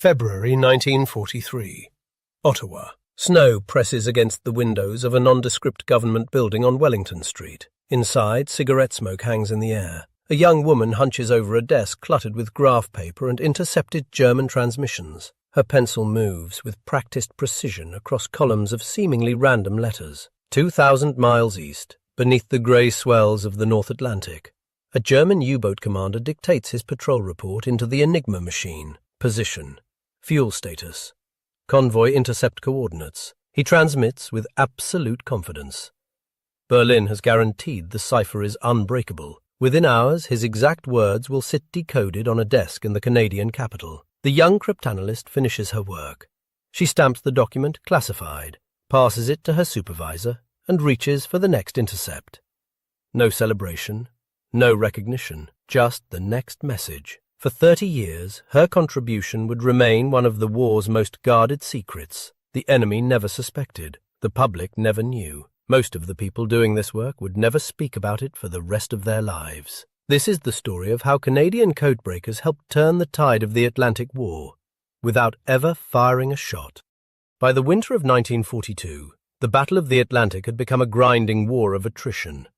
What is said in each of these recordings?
February 1943. Ottawa. Snow presses against the windows of a nondescript government building on Wellington Street. Inside, cigarette smoke hangs in the air. A young woman hunches over a desk cluttered with graph paper and intercepted German transmissions. Her pencil moves with practiced precision across columns of seemingly random letters. 2,000 miles east, beneath the grey swells of the North Atlantic, a German U-boat commander dictates his patrol report into the Enigma machine. Position. Fuel status. Convoy intercept coordinates. He transmits with absolute confidence. Berlin has guaranteed the cipher is unbreakable. Within hours, his exact words will sit decoded on a desk in the Canadian capital. The young cryptanalyst finishes her work. She stamps the document classified, passes it to her supervisor, and reaches for the next intercept. No celebration, no recognition, just the next message. For 30 years, her contribution would remain one of the war's most guarded secrets. The enemy never suspected. The public never knew. Most of the people doing this work would never speak about it for the rest of their lives. This is the story of how Canadian codebreakers helped turn the tide of the Atlantic War, without ever firing a shot. By the winter of 1942, the Battle of the Atlantic had become a grinding war of attrition,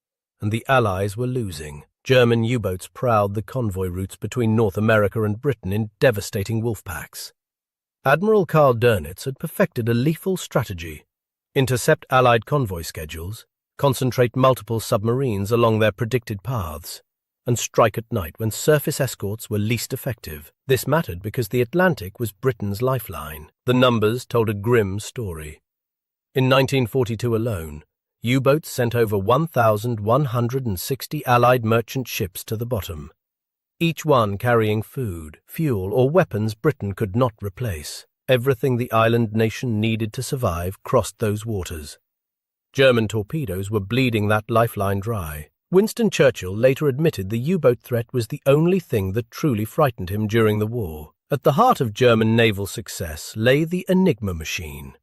and the Allies were losing. German U-boats prowled the convoy routes between North America and Britain in devastating wolf packs. Admiral Karl Dönitz had perfected a lethal strategy: intercept Allied convoy schedules, concentrate multiple submarines along their predicted paths, and strike at night when surface escorts were least effective. This mattered because the Atlantic was Britain's lifeline. The numbers told a grim story. In 1942 alone, U-boats sent over 1,160 Allied merchant ships to the bottom, each one carrying food, fuel, or weapons Britain could not replace. Everything the island nation needed to survive crossed those waters. German torpedoes were bleeding that lifeline dry. Winston Churchill later admitted the U-boat threat was the only thing that truly frightened him during the war. At the heart of German naval success lay the Enigma machine.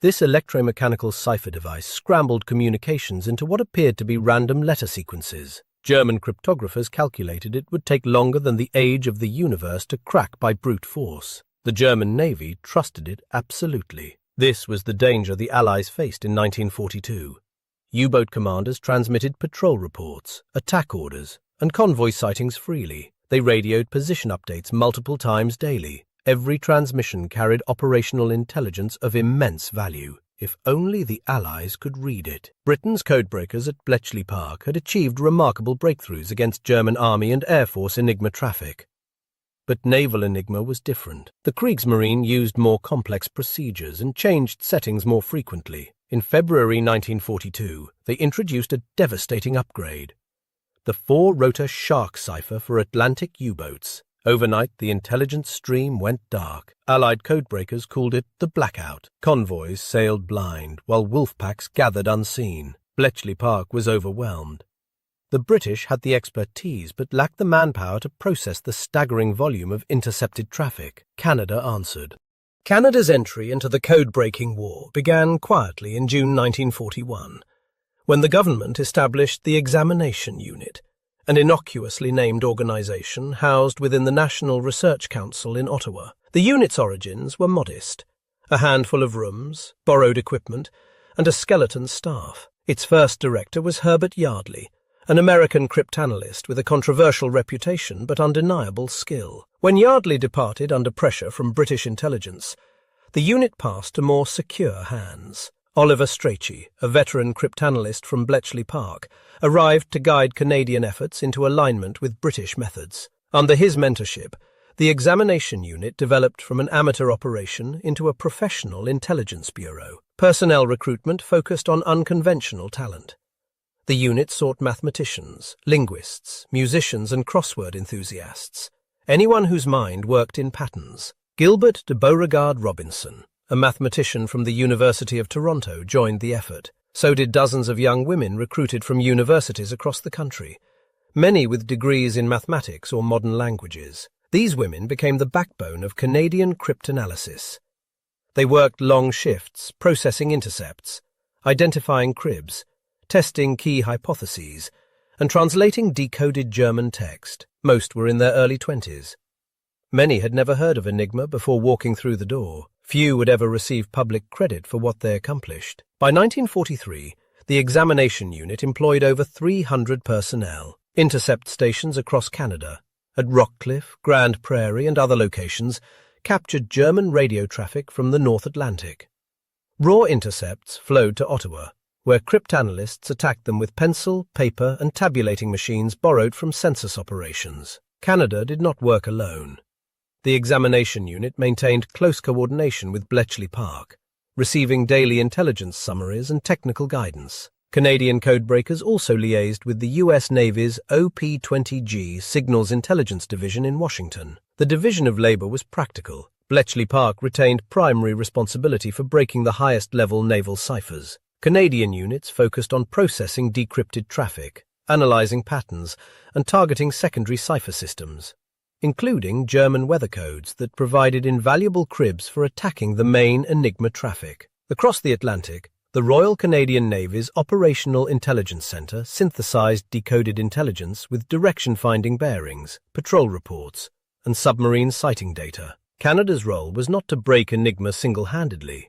This electromechanical cipher device scrambled communications into what appeared to be random letter sequences. German cryptographers calculated it would take longer than the age of the universe to crack by brute force. The German Navy trusted it absolutely. This was the danger the Allies faced in 1942. U-boat commanders transmitted patrol reports, attack orders, and convoy sightings freely. They radioed position updates multiple times daily. Every transmission carried operational intelligence of immense value. If only the Allies could read it. Britain's codebreakers at Bletchley Park had achieved remarkable breakthroughs against German Army and Air Force Enigma traffic. But naval Enigma was different. The Kriegsmarine used more complex procedures and changed settings more frequently. In February 1942, they introduced a devastating upgrade: the 4-rotor Shark cipher for Atlantic U-boats. Overnight, the intelligence stream went dark. Allied codebreakers called it the blackout. Convoys sailed blind, while wolf packs gathered unseen. Bletchley Park was overwhelmed. The British had the expertise but lacked the manpower to process the staggering volume of intercepted traffic. Canada answered. Canada's entry into the code-breaking war began quietly in June 1941, when the government established the Examination Unit, an innocuously named organization housed within the National Research Council in Ottawa. The unit's origins were modest: a handful of rooms, borrowed equipment, and a skeleton staff. Its first director was Herbert Yardley, an American cryptanalyst with a controversial reputation but undeniable skill. When Yardley departed under pressure from British intelligence, the unit passed to more secure hands. Oliver Strachey, a veteran cryptanalyst from Bletchley Park, arrived to guide Canadian efforts into alignment with British methods. Under his mentorship, the Examination Unit developed from an amateur operation into a professional intelligence bureau. Personnel recruitment focused on unconventional talent. The unit sought mathematicians, linguists, musicians, and crossword enthusiasts, anyone whose mind worked in patterns. Gilbert de Beauregard Robinson, a mathematician from the University of Toronto, joined the effort. So did dozens of young women recruited from universities across the country, many with degrees in mathematics or modern languages. These women became the backbone of Canadian cryptanalysis. They worked long shifts, processing intercepts, identifying cribs, testing key hypotheses, and translating decoded German text. Most were in their early 20s. Many had never heard of Enigma before walking through the door. Few would ever receive public credit for what they accomplished. By 1943, the examination unit employed over 300 personnel. Intercept stations across Canada, at Rockcliffe, Grand Prairie and other locations, captured German radio traffic from the North Atlantic. Raw intercepts flowed to Ottawa, where cryptanalysts attacked them with pencil, paper and tabulating machines borrowed from census operations. Canada did not work alone. The examination unit maintained close coordination with Bletchley Park, receiving daily intelligence summaries and technical guidance. Canadian Codebreakers also liaised with the U.S. Navy's OP-20G Signals Intelligence Division in Washington. The division of labor was practical. Bletchley Park retained primary responsibility for breaking the highest-level naval ciphers. Canadian units focused on processing decrypted traffic, analyzing patterns, and targeting secondary cipher systems, including German weather codes that provided invaluable cribs for attacking the main Enigma traffic. Across the Atlantic, the Royal Canadian Navy's Operational Intelligence Centre synthesized decoded intelligence with direction-finding bearings, patrol reports, and submarine sighting data. Canada's role was not to break Enigma single-handedly.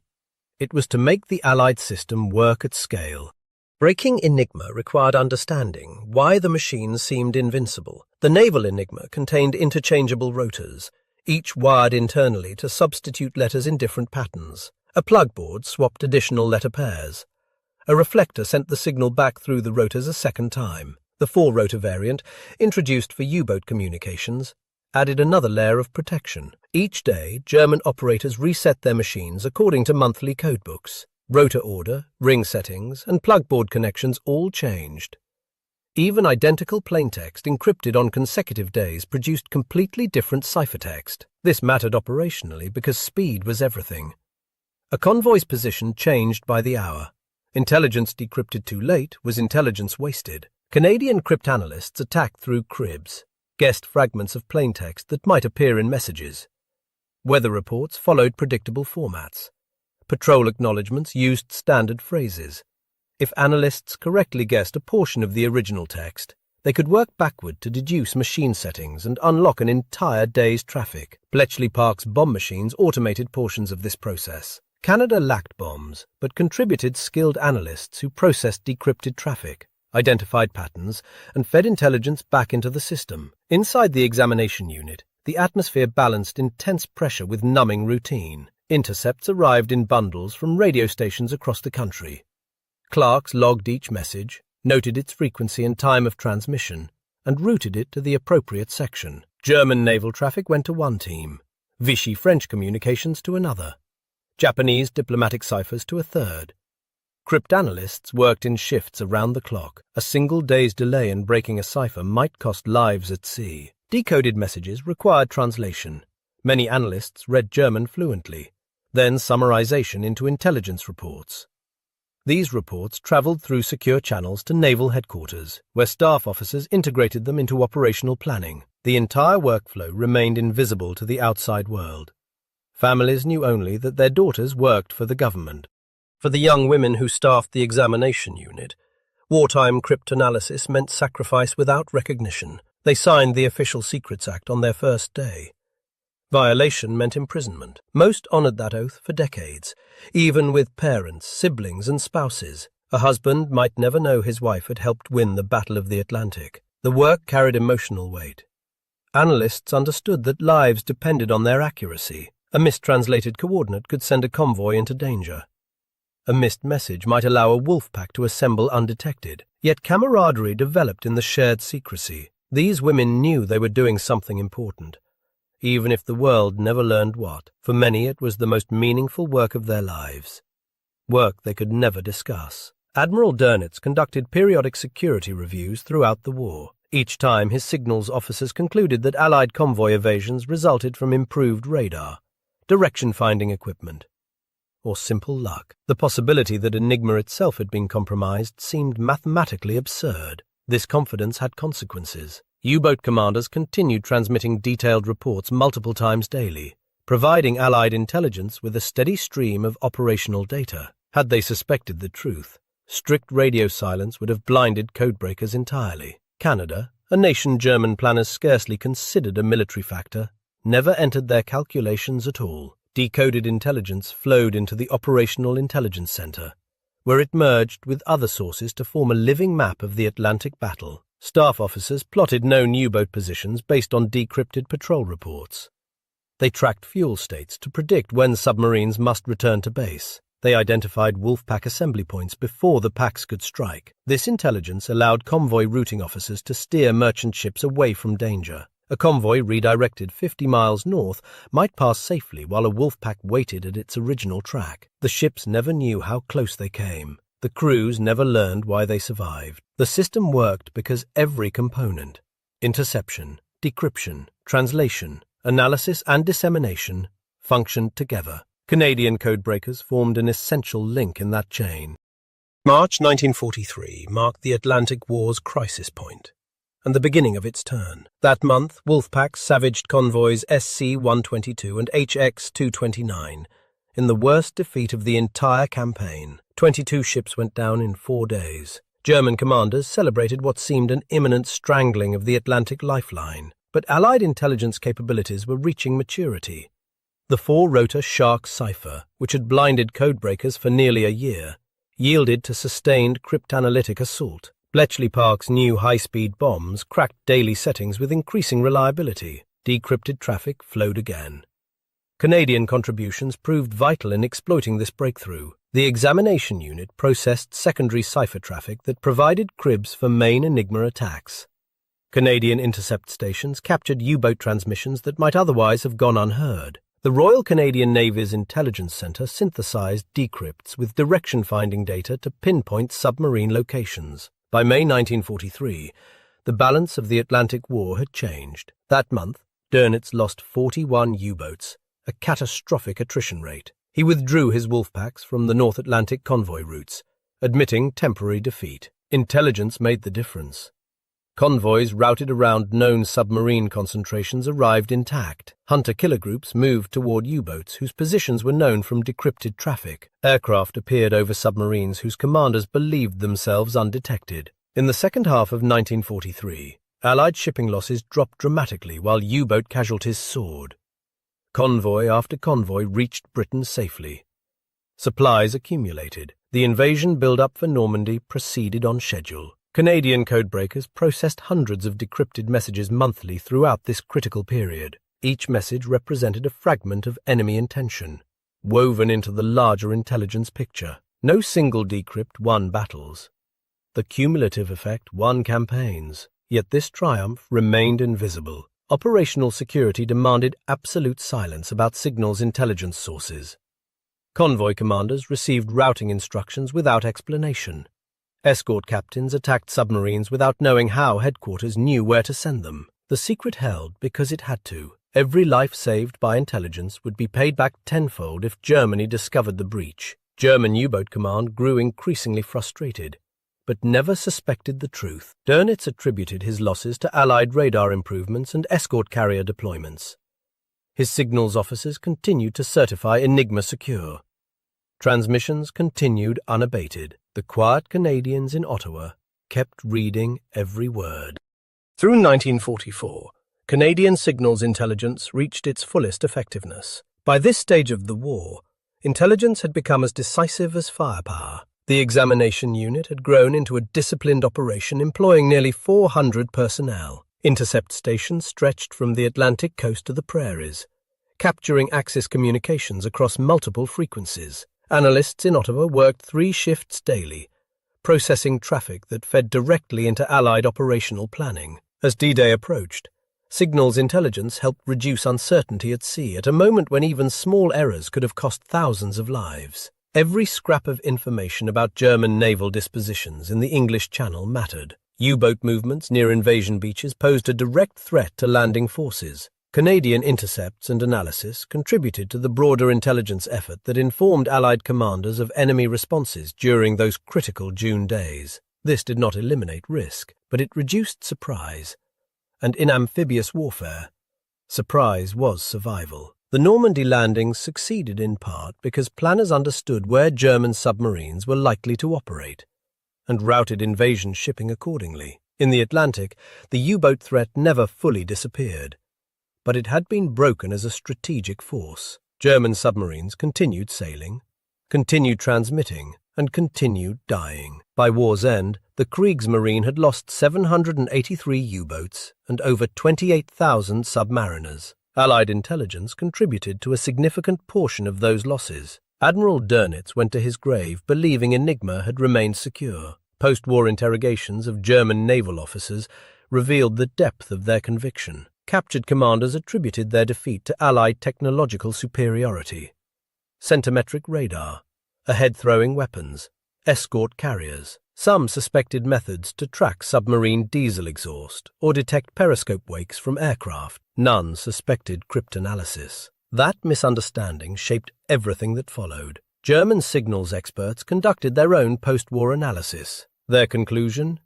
It was to make the Allied system work at scale. Breaking Enigma required understanding why the machines seemed invincible. The naval Enigma contained interchangeable rotors, each wired internally to substitute letters in different patterns. A plug board swapped additional letter pairs. A reflector sent the signal back through the rotors a second time. The four-rotor variant, introduced for U-boat communications, added another layer of protection. Each day, German operators reset their machines according to monthly codebooks. Rotor order, ring settings, and plugboard connections all changed. Even identical plaintext encrypted on consecutive days produced completely different ciphertext. This mattered operationally because speed was everything. A convoy's position changed by the hour. Intelligence decrypted too late was intelligence wasted. Canadian cryptanalysts attacked through cribs, guessed fragments of plaintext that might appear in messages. Weather reports followed predictable formats. Patrol acknowledgements used standard phrases. If analysts correctly guessed a portion of the original text, they could work backward to deduce machine settings and unlock an entire day's traffic. Bletchley Park's bomb machines automated portions of this process. Canada lacked bombs, but contributed skilled analysts who processed decrypted traffic, identified patterns, and fed intelligence back into the system. Inside the examination unit, the atmosphere balanced intense pressure with numbing routine. Intercepts arrived in bundles from radio stations across the country. Clerks logged each message, noted its frequency and time of transmission, and routed it to the appropriate section. German naval traffic went to one team, Vichy French communications to another, Japanese diplomatic ciphers to a third. Cryptanalysts worked in shifts around the clock. A single day's delay in breaking a cipher might cost lives at sea. Decoded messages required translation. Many analysts read German fluently, then summarization into intelligence reports. These reports traveled through secure channels to naval headquarters, where staff officers integrated them into operational planning. The entire workflow remained invisible to the outside world. Families knew only that their daughters worked for the government. For the young women who staffed the examination unit, wartime cryptanalysis meant sacrifice without recognition. They signed the Official Secrets Act on their first day. Violation meant imprisonment. Most honored that oath for decades, even with parents, siblings, and spouses. A husband might never know his wife had helped win the Battle of the Atlantic. The work carried emotional weight. Analysts understood that lives depended on their accuracy. A mistranslated coordinate could send a convoy into danger. A missed message might allow a wolf pack to assemble undetected. Yet camaraderie developed in the shared secrecy. These women knew they were doing something important, even if the world never learned what. For many it was the most meaningful work of their lives. Work they could never discuss. Admiral Dönitz conducted periodic security reviews throughout the war. Each time his signals officers concluded that Allied convoy evasions resulted from improved radar, direction-finding equipment, or simple luck. The possibility that Enigma itself had been compromised seemed mathematically absurd. This confidence had consequences. U-boat commanders continued transmitting detailed reports multiple times daily, providing Allied intelligence with a steady stream of operational data. Had they suspected the truth, strict radio silence would have blinded codebreakers entirely. Canada, a nation German planners scarcely considered a military factor, never entered their calculations at all. Decoded intelligence flowed into the Operational Intelligence Center, where it merged with other sources to form a living map of the Atlantic battle. Staff officers plotted known U-boat positions based on decrypted patrol reports. They tracked fuel states to predict when submarines must return to base. They identified Wolfpack assembly points before the packs could strike. This intelligence allowed convoy routing officers to steer merchant ships away from danger. A convoy redirected 50 miles north might pass safely while a Wolfpack waited at its original track. The ships never knew how close they came. The crews never learned why they survived. The system worked because every component — interception, decryption, translation, analysis and dissemination — functioned together. Canadian codebreakers formed an essential link in that chain. March 1943 marked the Atlantic War's crisis point and the beginning of its turn. That month, Wolfpack savaged convoys SC-122 and HX-229 in the worst defeat of the entire campaign. 22 ships went down in 4 days. German commanders celebrated what seemed an imminent strangling of the Atlantic lifeline, but Allied intelligence capabilities were reaching maturity. The 4-rotor Shark cipher, which had blinded codebreakers for nearly a year, yielded to sustained cryptanalytic assault. Bletchley Park's new high-speed bombs cracked daily settings with increasing reliability. Decrypted traffic flowed again. Canadian contributions proved vital in exploiting this breakthrough. The examination unit processed secondary cipher traffic that provided cribs for main Enigma attacks. Canadian intercept stations captured U-boat transmissions that might otherwise have gone unheard. The Royal Canadian Navy's Intelligence Centre synthesized decrypts with direction-finding data to pinpoint submarine locations. By May 1943, the balance of the Atlantic War had changed. That month, Dönitz lost 41 U-boats, a catastrophic attrition rate. He withdrew his Wolfpacks from the North Atlantic convoy routes, admitting temporary defeat. Intelligence made the difference. Convoys routed around known submarine concentrations arrived intact. Hunter-killer groups moved toward U-boats whose positions were known from decrypted traffic. Aircraft appeared over submarines whose commanders believed themselves undetected. In the second half of 1943, Allied shipping losses dropped dramatically while U-boat casualties soared. Convoy after convoy reached Britain safely. Supplies accumulated. The invasion build-up for Normandy proceeded on schedule. Canadian codebreakers processed hundreds of decrypted messages monthly throughout this critical period. Each message represented a fragment of enemy intention, woven into the larger intelligence picture. No single decrypt won battles. The cumulative effect won campaigns. Yet this triumph remained invisible. Operational security demanded absolute silence about signals intelligence sources. Convoy commanders received routing instructions without explanation. Escort captains attacked submarines without knowing how headquarters knew where to send them. The secret held because it had to. Every life saved by intelligence would be paid back tenfold if Germany discovered the breach. German U-boat command grew increasingly frustrated, but never suspected the truth. Dönitz attributed his losses to Allied radar improvements and escort carrier deployments. His signals officers continued to certify Enigma secure. Transmissions continued unabated. The quiet Canadians in Ottawa kept reading every word. Through 1944, Canadian signals intelligence reached its fullest effectiveness. By this stage of the war, intelligence had become as decisive as firepower. The examination unit had grown into a disciplined operation employing nearly 400 personnel. Intercept stations stretched from the Atlantic coast to the prairies, capturing Axis communications across multiple frequencies. Analysts in Ottawa worked 3 shifts daily, processing traffic that fed directly into Allied operational planning. As D-Day approached, signals intelligence helped reduce uncertainty at sea at a moment when even small errors could have cost thousands of lives. Every scrap of information about German naval dispositions in the English Channel mattered. U-boat movements near invasion beaches posed a direct threat to landing forces. Canadian intercepts and analysis contributed to the broader intelligence effort that informed Allied commanders of enemy responses during those critical June days. This did not eliminate risk, but it reduced surprise. And in amphibious warfare, surprise was survival. The Normandy landings succeeded in part because planners understood where German submarines were likely to operate, and routed invasion shipping accordingly. In the Atlantic, the U-boat threat never fully disappeared, but it had been broken as a strategic force. German submarines continued sailing, continued transmitting, and continued dying. By war's end, the Kriegsmarine had lost 783 U-boats and over 28,000 submariners. Allied intelligence contributed to a significant portion of those losses. Admiral Dönitz went to his grave believing Enigma had remained secure. Post-war interrogations of German naval officers revealed the depth of their conviction. Captured commanders attributed their defeat to Allied technological superiority. Centimetric radar, ahead-throwing weapons, escort carriers. Some suspected methods to track submarine diesel exhaust or detect periscope wakes from aircraft. None suspected cryptanalysis. That misunderstanding shaped everything that followed. German signals experts conducted their own post-war analysis. Their conclusion?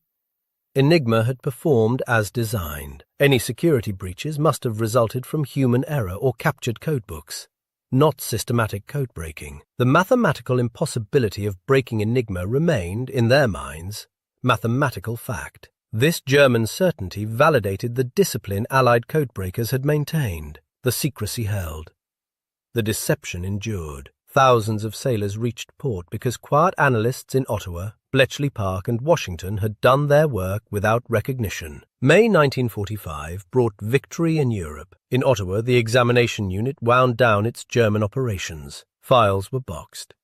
Enigma had performed as designed. Any security breaches must have resulted from human error or captured codebooks, not systematic code-breaking. The mathematical impossibility of breaking Enigma remained, in their minds, mathematical fact. This German certainty validated the discipline Allied codebreakers had maintained. The secrecy held. The deception endured. Thousands of sailors reached port because quiet analysts in Ottawa, Bletchley Park and Washington had done their work without recognition. May 1945 brought victory in Europe. In Ottawa, the examination unit wound down its German operations. Files were boxed.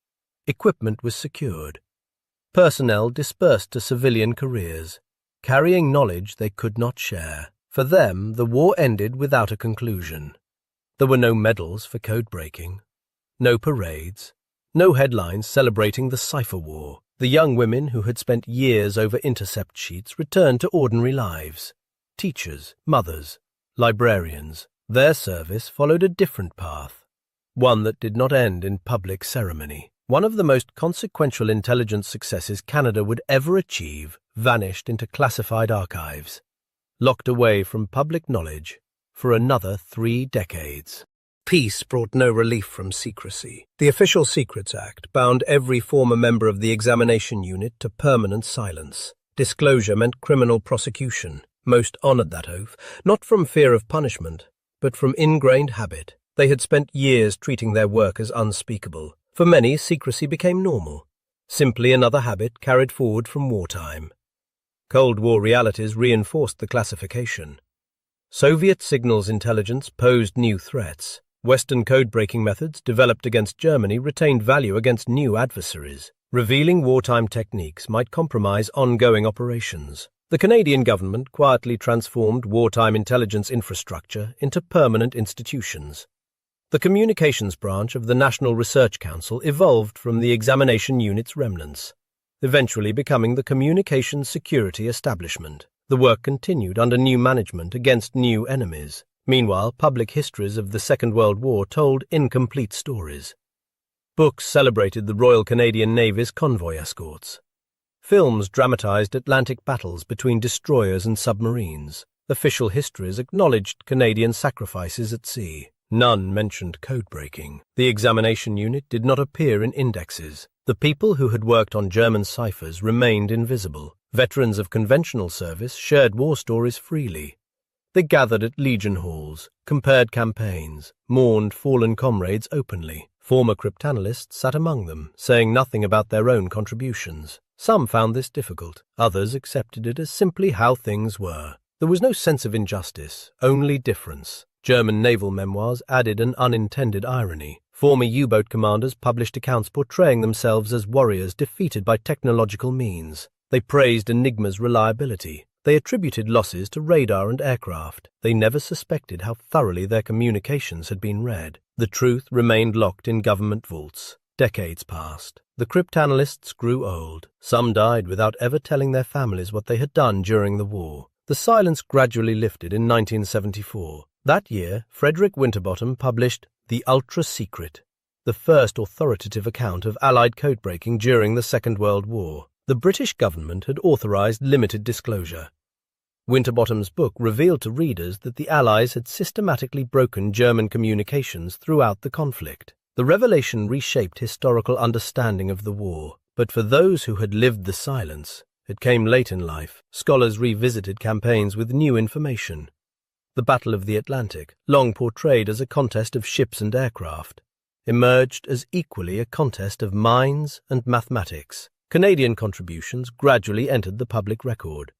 Equipment was secured. Personnel dispersed to civilian careers, carrying knowledge they could not share. For them, the war ended without a conclusion. There were no medals for code-breaking, no parades, no headlines celebrating the cipher war. The young women who had spent years over intercept sheets returned to ordinary lives. Teachers, mothers, librarians. Their service followed a different path, one that did not end in public ceremony. One of the most consequential intelligence successes Canada would ever achieve vanished into classified archives, locked away from public knowledge for another 3 decades. Peace brought no relief from secrecy. The Official Secrets Act bound every former member of the examination unit to permanent silence. Disclosure meant criminal prosecution. Most honored that oath, not from fear of punishment, but from ingrained habit. They had spent years treating their work as unspeakable. For many, secrecy became normal, simply another habit carried forward from wartime. Cold War realities reinforced the classification. Soviet signals intelligence posed new threats. Western code-breaking methods developed against Germany retained value against new adversaries. Revealing wartime techniques might compromise ongoing operations. The Canadian government quietly transformed wartime intelligence infrastructure into permanent institutions. The communications branch of the National Research Council evolved from the examination unit's remnants, eventually becoming the Communications Security Establishment. The work continued under new management against new enemies. Meanwhile, public histories of the Second World War told incomplete stories. Books celebrated the Royal Canadian Navy's convoy escorts. Films dramatized Atlantic battles between destroyers and submarines. Official histories acknowledged Canadian sacrifices at sea. None mentioned code-breaking. The examination unit did not appear in indexes. The people who had worked on German ciphers remained invisible. Veterans of conventional service shared war stories freely. They gathered at Legion halls, compared campaigns, mourned fallen comrades openly. Former cryptanalysts sat among them, saying nothing about their own contributions. Some found this difficult. Others accepted it as simply how things were. There was no sense of injustice, only difference. German naval memoirs added an unintended irony. Former U-boat commanders published accounts portraying themselves as warriors defeated by technological means. They praised Enigma's reliability. They attributed losses to radar and aircraft. They never suspected how thoroughly their communications had been read. The truth remained locked in government vaults. Decades passed. The cryptanalysts grew old. Some died without ever telling their families what they had done during the war. The silence gradually lifted in 1974. That year, Frederick Winterbottom published The Ultra Secret, the first authoritative account of Allied codebreaking during the Second World War. The British government had authorized limited disclosure. Winterbottom's book revealed to readers that the Allies had systematically broken German communications throughout the conflict. The revelation reshaped historical understanding of the war, but for those who had lived the silence, it came late in life. Scholars revisited campaigns with new information. The Battle of the Atlantic, long portrayed as a contest of ships and aircraft, emerged as equally a contest of minds and mathematics. Canadian contributions gradually entered the public record.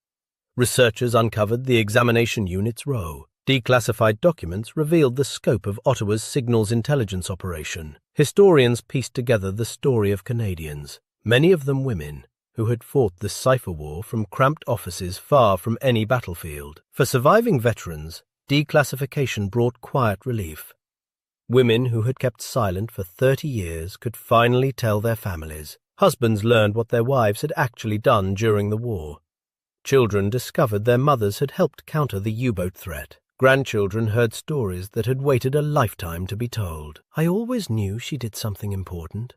Researchers uncovered the examination unit's role. Declassified documents revealed the scope of Ottawa's signals intelligence operation. Historians pieced together the story of Canadians, many of them women, who had fought the cipher war from cramped offices far from any battlefield. For surviving veterans, declassification brought quiet relief. Women who had kept silent for 30 years could finally tell their families. Husbands learned what their wives had actually done during the war. Children discovered their mothers had helped counter the U-boat threat. Grandchildren heard stories that had waited a lifetime to be told. "I always knew she did something important,"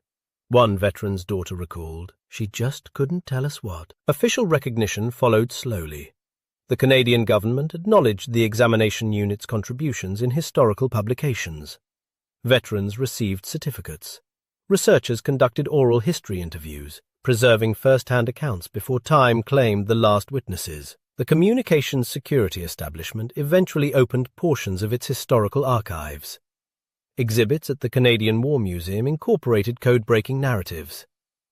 one veteran's daughter recalled. "She just couldn't tell us what." Official recognition followed slowly. The Canadian government acknowledged the examination unit's contributions in historical publications. Veterans received certificates. Researchers conducted oral history interviews, preserving first-hand accounts before time claimed the last witnesses. The Communications Security Establishment eventually opened portions of its historical archives. Exhibits at the Canadian War Museum incorporated code-breaking narratives.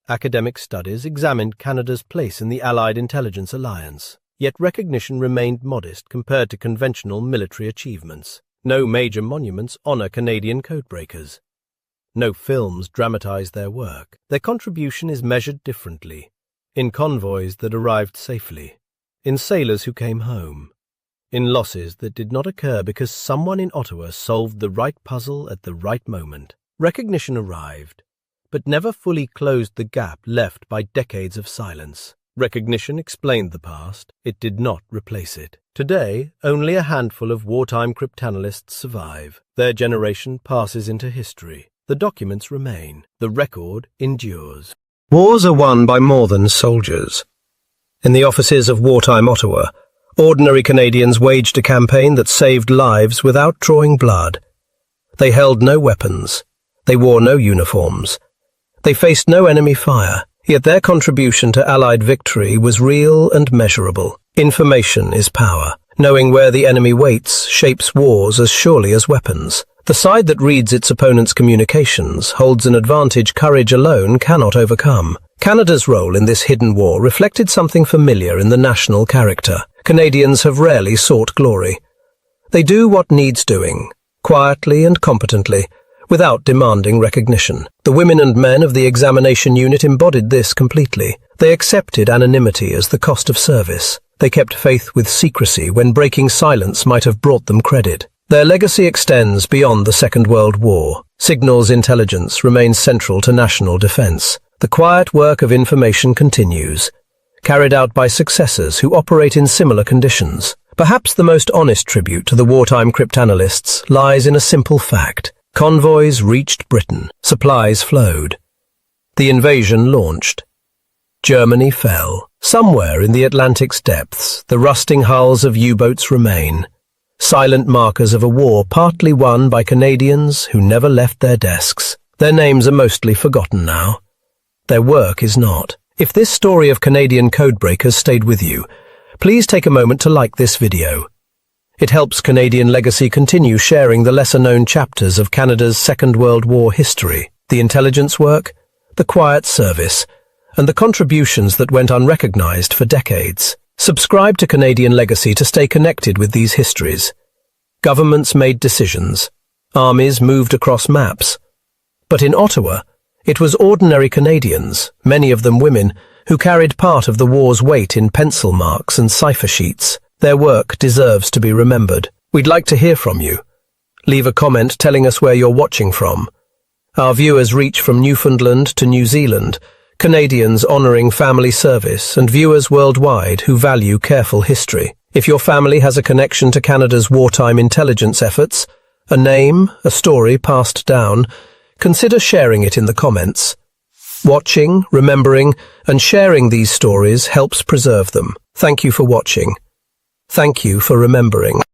Academic studies examined Canada's place in the Allied Intelligence Alliance, yet recognition remained modest compared to conventional military achievements. No major monuments honor Canadian codebreakers. No films dramatize their work. Their contribution is measured differently, in convoys that arrived safely, in sailors who came home, in losses that did not occur because someone in Ottawa solved the right puzzle at the right moment. Recognition arrived, but never fully closed the gap left by decades of silence. Recognition explained the past, it did not replace it. Today, only a handful of wartime cryptanalysts survive. Their generation passes into history. The documents remain. The record endures. Wars are won by more than soldiers. In the offices of wartime Ottawa, ordinary Canadians waged a campaign that saved lives without drawing blood. They held no weapons. They wore no uniforms. They faced no enemy fire. Yet their contribution to Allied victory was real and measurable. Information is power. Knowing where the enemy waits shapes wars as surely as weapons. The side that reads its opponent's communications holds an advantage courage alone cannot overcome. Canada's role in this hidden war reflected something familiar in the national character. Canadians have rarely sought glory. They do what needs doing, quietly and competently, without demanding recognition. The women and men of the examination unit embodied this completely. They accepted anonymity as the cost of service. They kept faith with secrecy when breaking silence might have brought them credit. Their legacy extends beyond the Second World War. Signals intelligence remains central to national defense. The quiet work of information continues, carried out by successors who operate in similar conditions. Perhaps the most honest tribute to the wartime cryptanalysts lies in a simple fact. Convoys reached Britain. Supplies flowed. The invasion launched. Germany fell. Somewhere in the Atlantic's depths, the rusting hulls of U-boats remain. Silent markers of a war partly won by Canadians who never left their desks. Their names are mostly forgotten now. Their work is not. If this story of Canadian codebreakers stayed with you, please take a moment to like this video. It helps Canadian Legacy continue sharing the lesser-known chapters of Canada's Second World War history, the intelligence work, the quiet service, and the contributions that went unrecognized for decades. Subscribe to Canadian Legacy to stay connected with these histories. Governments made decisions. Armies moved across maps. But in Ottawa, it was ordinary Canadians, many of them women, who carried part of the war's weight in pencil marks and cipher sheets. Their work deserves to be remembered. We'd like to hear from you. Leave a comment telling us where you're watching from. Our viewers reach from Newfoundland to New Zealand, Canadians honouring family service, and viewers worldwide who value careful history. If your family has a connection to Canada's wartime intelligence efforts, a name, a story passed down, consider sharing it in the comments. Watching, remembering, and sharing these stories helps preserve them. Thank you for watching. Thank you for remembering.